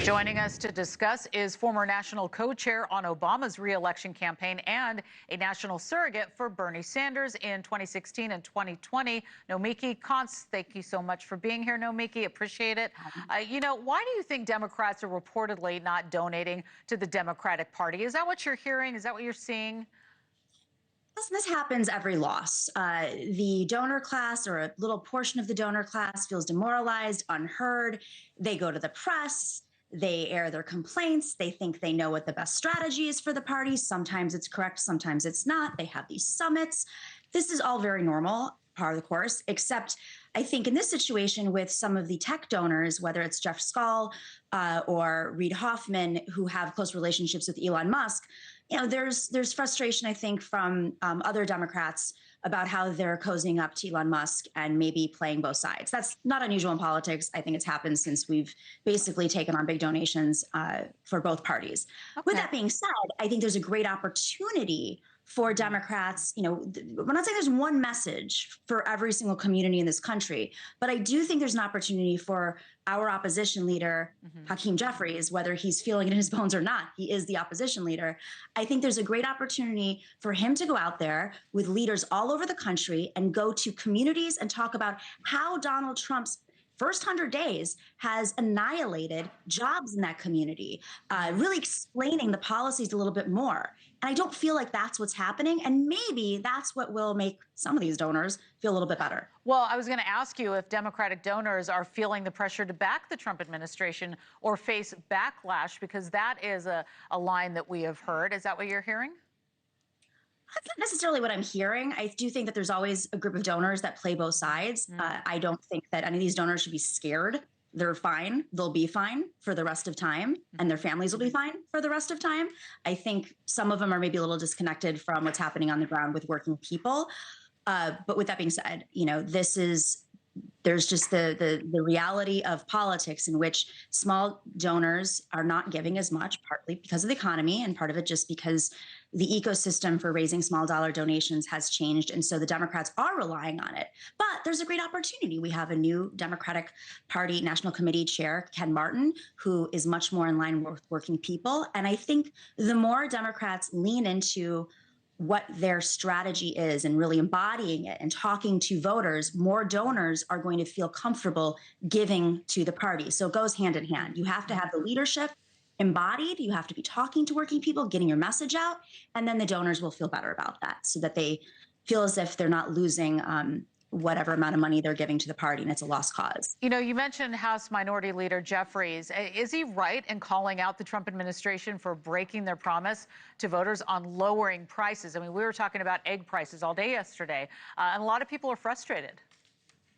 Joining us to discuss is former national co-chair on Obama's re-election campaign and a national surrogate for Bernie Sanders in 2016 and 2020, Nomiki Konst. Thank you so much for being here, Nomiki. Appreciate it. Why do you think Democrats are reportedly not donating to the Democratic Party? Is that what you're hearing? Is that what you're seeing? This happens every loss. The donor class, or a little portion of the donor class, feels demoralized, unheard. They go to the press. They air their complaints. They think they know what the best strategy is for the party. Sometimes it's correct, sometimes it's not. They have these summits. This is all very normal, part of the course, except I think in this situation with some of the tech donors, whether it's Jeff Scull or Reid Hoffman, who have close relationships with Elon Musk, there's frustration, I think, from other Democrats about how they're cozying up to Elon Musk and maybe playing both sides. That's not unusual in politics. I think it's happened since we've basically taken on big donations for both parties. Okay. With that being said, I think there's a great opportunity for Democrats. We're not saying there's one message for every single community in this country, but I do think there's an opportunity for our opposition leader, Hakeem Jeffries, whether he's feeling it in his bones or not, he is the opposition leader. I think there's a great opportunity for him to go out there with leaders all over the country and go to communities and talk about how Donald Trump's first 100 days has annihilated jobs in that community, really explaining the policies a little bit more. And I don't feel like that's what's happening. And maybe that's what will make some of these donors feel a little bit better. Well, I was going to ask you if Democratic donors are feeling the pressure to back the Trump administration or face backlash, because that is a line that we have heard. Is that what you're hearing? That's not necessarily what I'm hearing. I do think that there's always a group of donors that play both sides. I don't think that any of these donors should be scared. They're fine. They'll be fine for the rest of time, and their families will be fine for the rest of time. I think some of them are maybe a little disconnected from what's happening on the ground with working people. But with that being said, there's just the reality of politics in which small donors are not giving as much, partly because of the economy and part of it just because the ecosystem for raising small dollar donations has changed. And so the Democrats are relying on it. But there's a great opportunity. We have a new Democratic Party National Committee Chair, Ken Martin, who is much more in line with working people. And I think the more Democrats lean into what their strategy is and really embodying it and talking to voters, more donors are going to feel comfortable giving to the party. So it goes hand in hand. You have to have the leadership embodied. You have to be talking to working people, getting your message out, and then the donors will feel better about that so that they feel as if they're not losing whatever amount of money they're giving to the party, and it's a lost cause. You mentioned House Minority Leader Jeffries. Is he right in calling out the Trump administration for breaking their promise to voters on lowering prices? I mean, we were talking about egg prices all day yesterday, and a lot of people are frustrated.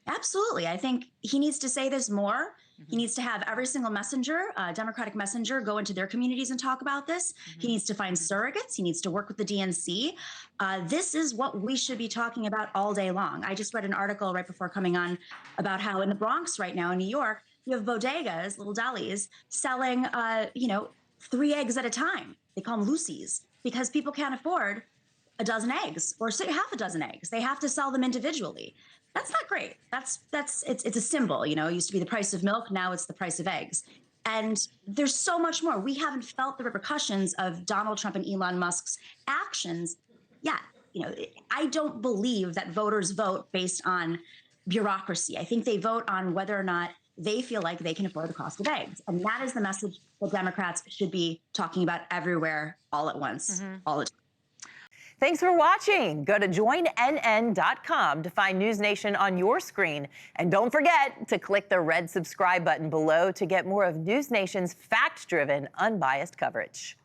Absolutely. I think he needs to say this more. He needs to have every single messenger, Democratic messenger, go into their communities and talk about this. He needs to find surrogates. He needs to work with the DNC. This is what we should be talking about all day long. I just read an article right before coming on about how in the Bronx right now in New York, you have bodegas, little delis, selling, 3 eggs at a time. They call them Lucy's because people can't afford a dozen eggs or half a dozen eggs. They have to sell them individually. That's not great. It's a symbol. It used to be the price of milk. Now it's the price of eggs. And there's so much more. We haven't felt the repercussions of Donald Trump and Elon Musk's actions yet. I don't believe that voters vote based on bureaucracy. I think they vote on whether or not they feel like they can afford the cost of eggs. And that is the message that Democrats should be talking about everywhere, all at once, all the time. Thanks for watching. Go to joinnn.com to find NewsNation on your screen. And don't forget to click the red subscribe button below to get more of NewsNation's fact-driven, unbiased coverage.